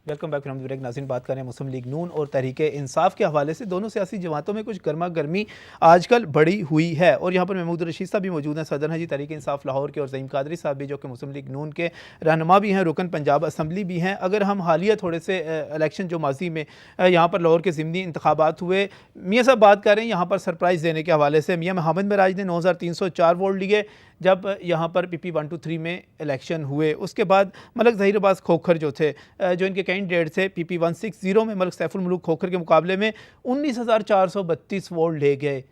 Welcome back from break. नाज़रीन, बात करें मुस्लिम लीग नून और तहरीक इंसाफ के हवाले से। दोनों सियासी जमातों में कुछ गर्मा गर्मी आजकल बढ़ी हुई है और यहाँ पर महमूद रशीद साहब भी मौजूद हैं, सदर हैं जी तहरीक इंसाफ लाहौर के, और ज़हीम कादरी साहब भी जो कि मुस्लिम लीग नून के रहनुमा भी हैं, रुकन पंजाब असम्बली भी हैं। अगर हम हालिया थोड़े से इलेक्शन जो माजी में यहाँ पर लाहौर के ज़िमनी इंतखाबात हुए, मियाँ साहब बात कर रहे हैं यहाँ पर सरप्राइज़ देने के हवाले से। मियाँ मोहम्मद मिराज ने 9304 वोट लिए जब यहाँ पर PP 123 में इलेक्शन हुए। उसके बाद मलक ज़हीर अब्बास खोखर जो थे, जो इनके कैंडिडेट थे, PP 160 में मलक सैफुल मुल्क खोखर के मुकाबले में 19,432 वोट ले गए।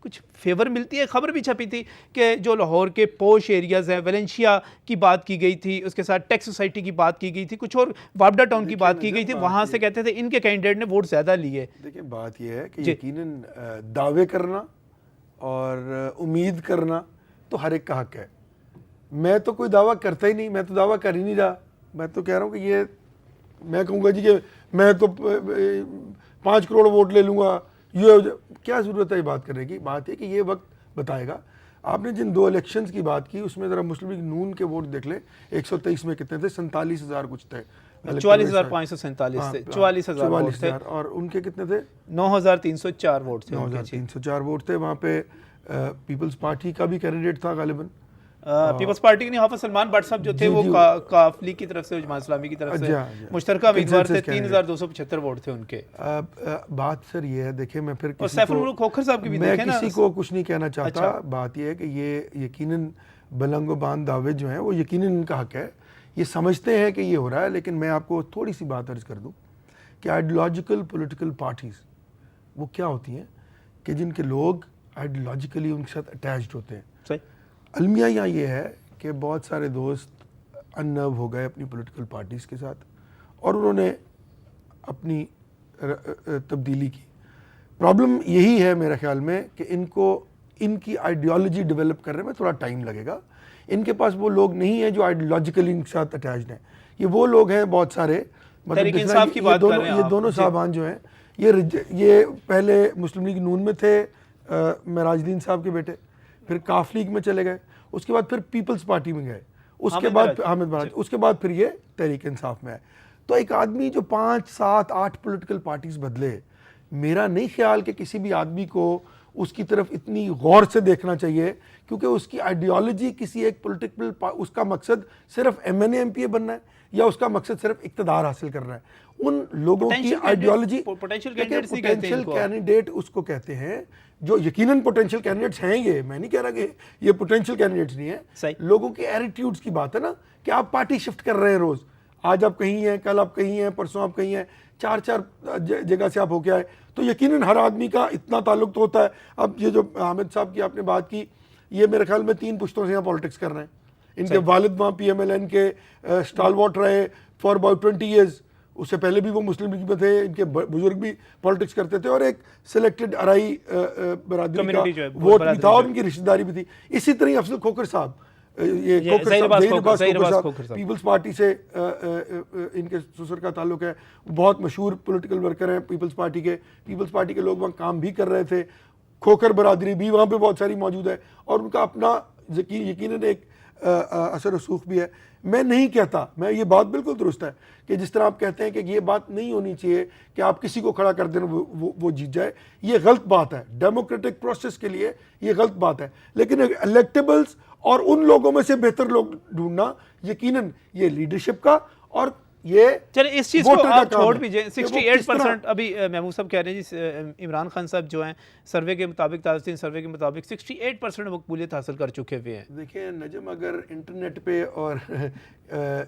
कुछ फेवर मिलती है। खबर भी छपी थी कि जो लाहौर के पोश एरियाज़ हैं, वेलेंशिया की बात की गई थी, उसके साथ टेक्स सोसाइटी की बात की गई थी, कुछ और वापडा टाउन की बात की गई थी, वहाँ से कहते थे इनके कैंडिडेट ने वोट ज़्यादा लिए। देखिए, बात यह है कि यकीनन दावे करना और उम्मीद करना तो हर एक का हक है। मैं तो कोई दावा करता ही नहीं, मैं तो दावा कर ही नहीं रहा। मैं तो कह रहा हूँ कि ये मैं कहूँगा जी कि मैं तो 5 करोड़ वोट ले लूँगा, ये क्या ज़रूरत है ये बात करने की। बात है कि ये वक्त बताएगा। आपने जिन 2 इलेक्शंस की बात की उसमें ज़रा मुस्लिम लीग नून के वोट देख ले। 123 में कितने थे? 47,000 कुछ थे। 44,547 थे, 44,000 वोट थे। और उनके कितने थे? 9,304 वोट थे। 9,304 वोट थे। वहाँ पे पीपल्स पार्टी का भी कैंडिडेट था गालिबन। पीपल्स पार्टी के नहीं, हाफिज सलमान भट्ट साहब जो थे वो काफली की तरफ से, जमात इस्लामी की तरफ से मुश्तरका उम्मीदवार थे। 3,275 वोट थे उनके। बात सर ये है, देखिए मैं फिर और सैफुल मुल्क खोखर साहब की भी मैं देखें ना, किसी को कुछ नहीं कहना चाहता। बात ये है कि ये यकीनन बलंगोबान दावे जो हैं वो यकीनन इनका हक है, ये समझते हैं कि ये हो रहा है। लेकिन मैं आपको थोड़ी सी बात अर्ज कर दूं कि आइडियोलॉजिकल पॉलिटिकल पार्टीज वो क्या होती हैं कि जिनके लोग आइडियोलॉजिकली उनके साथ अटैच्ड होते हैं। सही। अलमिया यहाँ ये है कि बहुत सारे दोस्त अननर्व हो गए अपनी पॉलिटिकल पार्टीज़ के साथ और उन्होंने अपनी तब्दीली की। प्रॉब्लम यही है मेरे ख्याल में कि इनको इनकी आइडियोलॉजी डेवलप करने में थोड़ा टाइम लगेगा। इनके पास वो लोग नहीं हैं जो आइडियोलॉजिकली इनके साथ अटैच्ड हैं। ये वो लोग हैं बहुत सारे, मतलब ये दोनों साहबान जो हैं ये पहले मुस्लिम लीग नून में थे, मिराजुद्दीन साहब के बेटे, फिर काफ लीग में चले गए, उसके बाद फिर पीपल्स पार्टी में गए, उसके बाद हामिद मिराज, उसके बाद फिर ये तहरीक इंसाफ में आए। तो एक आदमी जो 5, 7, 8 पॉलिटिकल पार्टीज बदले, मेरा नहीं ख्याल कि किसी भी आदमी को उसकी तरफ इतनी गौर से देखना चाहिए, क्योंकि उसकी आइडियोलॉजी किसी एक पॉलिटिकल उसका मकसद सिर्फ MNA MPA बनना है या उसका मकसद सिर्फ इक्तदार हासिल करना है। उन लोगों की आइडियोलॉजी, पोटेंशियल कैंडिडेट उसको कहते हैं जो यकीनन पोटेंशियल कैंडिडेट्स हैं। ये मैं नहीं कह रहा कि ये पोटेंशियल कैंडिडेट्स नहीं है। लोगों के एटीट्यूड्स की बात है ना, कि आप पार्टी शिफ्ट कर रहे हैं रोज, आज आप कहीं हैं, कल आप कहीं हैं, परसों आप कहीं हैं, 4 जगह से आप होके आए, तो यकीनन हर आदमी का इतना ताल्लुक तो होता है। अब ये जो हामिद साहब की आपने बात की, ये मेरे ख्याल में 3 पुश्तों से यहाँ पॉलिटिक्स कर रहे हैं। इनके वालिद वहाँ PMLN के स्टालवॉट रहे फॉर अबाउट 20 ईयर्स। उससे पहले भी वो मुस्लिम लीग में थे, इनके बुजुर्ग भी पॉलिटिक्स करते थे और एक सिलेक्टेड अराई बरादरी का वोट भी था और उनकी रिश्तेदारी भी थी। इसी तरह अफजल खोखर साहब, ये खोखर साहब पीपल्स पार्टी से इनके ससुर का ताल्लुक है, बहुत मशहूर पॉलिटिकल वर्कर हैं पीपल्स पार्टी के। पीपल्स पार्टी के लोग वहाँ काम भी कर रहे थे, खोखर बरादरी भी वहाँ पे बहुत सारी मौजूद है और उनका अपना यकीनन एक असर रसूख भी है। मैं नहीं कहता, मैं ये बात बिल्कुल दुरुस्त है कि जिस तरह आप कहते हैं कि ये बात नहीं होनी चाहिए कि आप किसी को खड़ा कर देना वो जीत जाए, ये गलत बात है। डेमोक्रेटिक प्रोसेस के लिए ये गलत बात है। लेकिन इलेक्टेबल्स और उन लोगों में से बेहतर लोग ढूंढना यकीनन ये लीडरशिप का, और ये चले इस चीज़ को आप छोड़ दीजिए। 68% अभी महमूद साहब कह रहे हैं जी, इमरान खान साहब जो हैं सर्वे के मुताबिक, ताज़ातरीन सर्वे के मुताबिक 68% मकबूलियत हासिल कर चुके हुए हैं। देखिए नजम, अगर इंटरनेट पे और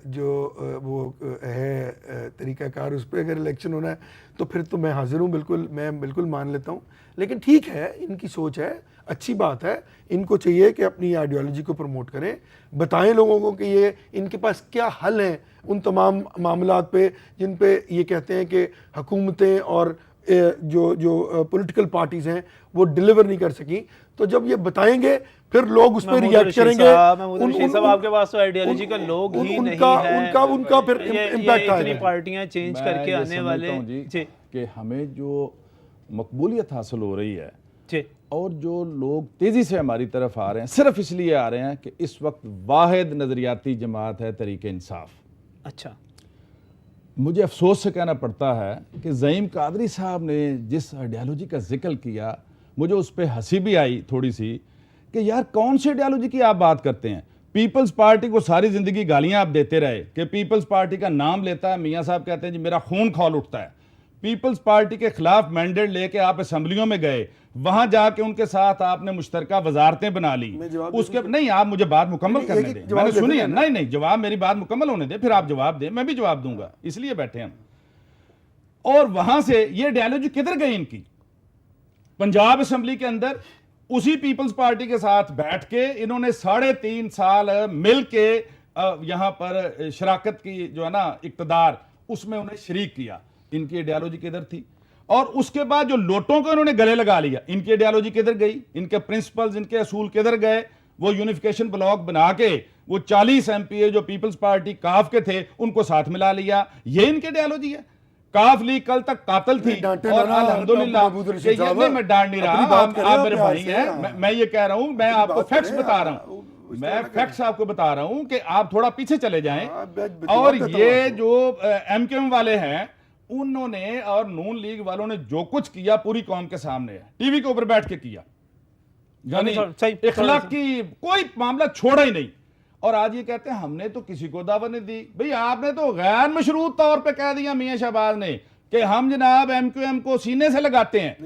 जो वो है तरीक़ाकार उस पर अगर इलेक्शन होना है तो फिर तो मैं हाजिर हूँ, बिल्कुल मैं बिल्कुल मान लेता हूँ। लेकिन ठीक है, इनकी सोच है, अच्छी बात है। इनको चाहिए कि अपनी आइडियोलॉजी को प्रमोट करें, बताएं लोगों को कि ये इनके पास क्या हल हैं उन तमाम मामलात पे जिन पे ये कहते हैं कि हुकूमतें और जो पॉलिटिकल पार्टीज़ हैं वो डिलीवर नहीं कर सकी। तो जब ये बताएंगे फिर लोग उस पर रिएक्ट करेंगे। आपके पास तो आइडियोलॉजी का लोग ही नहीं है, उनका फिर इम्पैक्ट आएगा। इतनी पार्टियां चेंज करके आने वाले कि हमें जो मकबूलियत हासिल हो रही है और जो लोग तेज़ी से हमारी तरफ आ रहे हैं, सिर्फ इसलिए आ रहे हैं कि इस वक्त वाहिद नज़रियाती जमात है तहरीक इंसाफ। अच्छा, मुझे अफसोस से कहना पड़ता है कि ज़ईम कादरी साहब ने जिस आइडियालॉजी का जिक्र किया, मुझे उस पर हंसी भी आई थोड़ी सी कि यार कौन सी आइडियालॉजी की आप बात करते हैं। पीपल्स पार्टी को सारी ज़िंदगी गालियां आप देते रहे कि पीपल्स पार्टी का नाम लेता है, मियाँ साहब कहते हैं जी मेरा खून खौल उठता है। पीपल्स पार्टी के खिलाफ मैंडेट लेके आप असेंबलियों में गए, वहां जाके उनके साथ आपने मुश्तरका वजारतें बना ली। उसके नहीं, आप मुझे बात मुकम्मल करने दें, मैंने सुनी है। नहीं, जवाब मेरी बात मुकम्मल होने दें, फिर आप जवाब दें, मैं भी जवाब दूंगा, इसलिए बैठे हम। और वहां से ये आइडियालॉजी किधर गई इनकी? पंजाब असेंबली के अंदर उसी पीपल्स पार्टी के साथ बैठ के इन्होंने 3.5 साल मिल के यहां पर शराकत की, जो है ना इक्तदार, उसमें उन्हें शरीक किया। इनकी आइडियालॉजी किधर थी? और उसके बाद जो लोटों को इन्होंने गले लगा लिया, इनकी आइडियालॉजी किधर गई? इनके प्रिंसिपल्स, इनके असूल किधर गए? वो यूनिफिकेशन ब्लॉक बना के वो 40 एमपीए जो पीपल्स पार्टी काफ के थे उनको साथ मिला लिया। ये इनकी आइडियालॉजी है। काफ लीग कल तक कातल थी और अल्हम्दुलिल्लाह, मैं डांट नहीं रहा, आप मेरे भाई हैं, मैं ये कह रहा हूं, मैं आपको फैक्ट्स बता रहा हूं, मैं फैक्ट्स आपको बता रहा हूं कि आप थोड़ा पीछे चले जाएं। और ये जो एमकेएम वाले हैं, उन्होंने और नून लीग वालों ने जो कुछ किया पूरी कौम के सामने है, टीवी के ऊपर बैठ के किया, यानी इखलाक की कोई मामला छोड़ा ही नहीं। और आज ये कहते हैं हमने तो किसी को दावत नहीं दी। भाई आपने तो गैर मशरूत तौर पे कह दिया मियां शहबाज ने कि हम जनाब एमक्यूएम को सीने से लगाते हैं।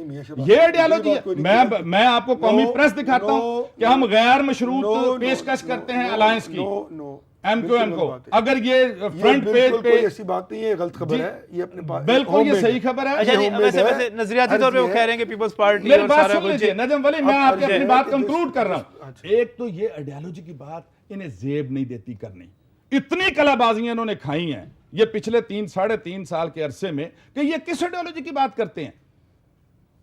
ये आइडियालॉजी है। मैं आपको कौमी प्रेस दिखाता हूं कि हम गैर मशरूत पेशकश करते हैं अलायंस की एमक्यूएम को। अगर ये फ्रंट पेज पे ऐसी बात नहीं है, गलत खबर है ये, अपने पास बिल्कुल ये सही खबर है। अच्छा, वैसे नजरियाती तौर पे वो कह रहे हैं कि पीपल्स पार्टी मेरी और बात सारा सुन कुछ। लीजिए नजम वली, मैं आपकी अपनी बात कंक्लूड कर रहा हूं। एक तो ये आइडियालॉजी की बात इन्हें जेब नहीं देती करनी, इतनी कलाबाजियां इन्होंने खाई हैं ये पिछले 3-3.5 साल के अरसे में कि ये किस आइडियोलॉजी की बात करते हैं।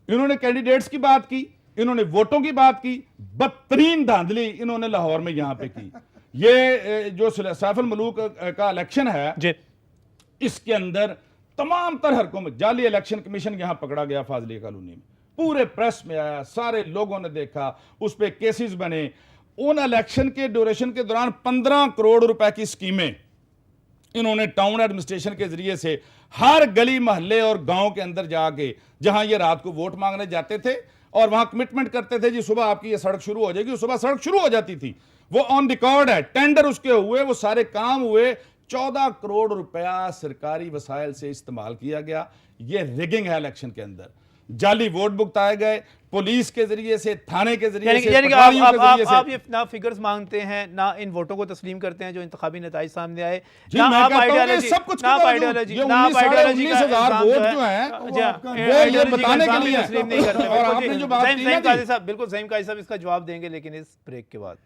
इन्होंने कैंडिडेट्स की बात की, इन्होंने वोटों की बात की, बदतरीन धांधली इन्होंने लाहौर में यहां पे की। ये जो सैफुल मलूक का इलेक्शन है, इसके अंदर तमाम तरह हरकों में जाली इलेक्शन कमीशन यहां पकड़ा गया फाजिलिया कॉलोनी में, पूरे प्रेस में आया, सारे लोगों ने देखा, उस पर केसेस बने। उन इलेक्शन के ड्यूरेशन के दौरान 15 करोड़ रुपए की स्कीमें इन्होंने टाउन एडमिनिस्ट्रेशन के जरिए से हर गली मोहल्ले और गांव के अंदर जाके, जहां ये रात को वोट मांगने जाते थे और वहां कमिटमेंट करते थे जी सुबह आपकी ये सड़क शुरू हो जाएगी, सुबह सड़क शुरू हो जाती थी। वो ऑन रिकॉर्ड है, टेंडर उसके हुए, वो सारे काम हुए। 14 करोड़ रुपया सरकारी वसाइल से इस्तेमाल किया गया। ये रिगिंग है इलेक्शन के अंदर, जाली वोट भुगताए गए पुलिस के जरिए से, थाने के जरिए से, यानी आप ये ना फिगर्स मांगते हैं, ना इन वोटों को तस्लीम करते हैं जो इंतखाबी नताइज सामने आए, ना आप आइडियोलॉजी, सब कुछ ना आप आइडियोलॉजी, ना आप आइडियोलॉजी का वोट जो है वो ये बताने के लिए तस्लीम नहीं करते। और आपने जो बात की ना, बिल्कुल ज़ईम काजी साहब इसका जवाब देंगे, लेकिन इस ब्रेक के बाद।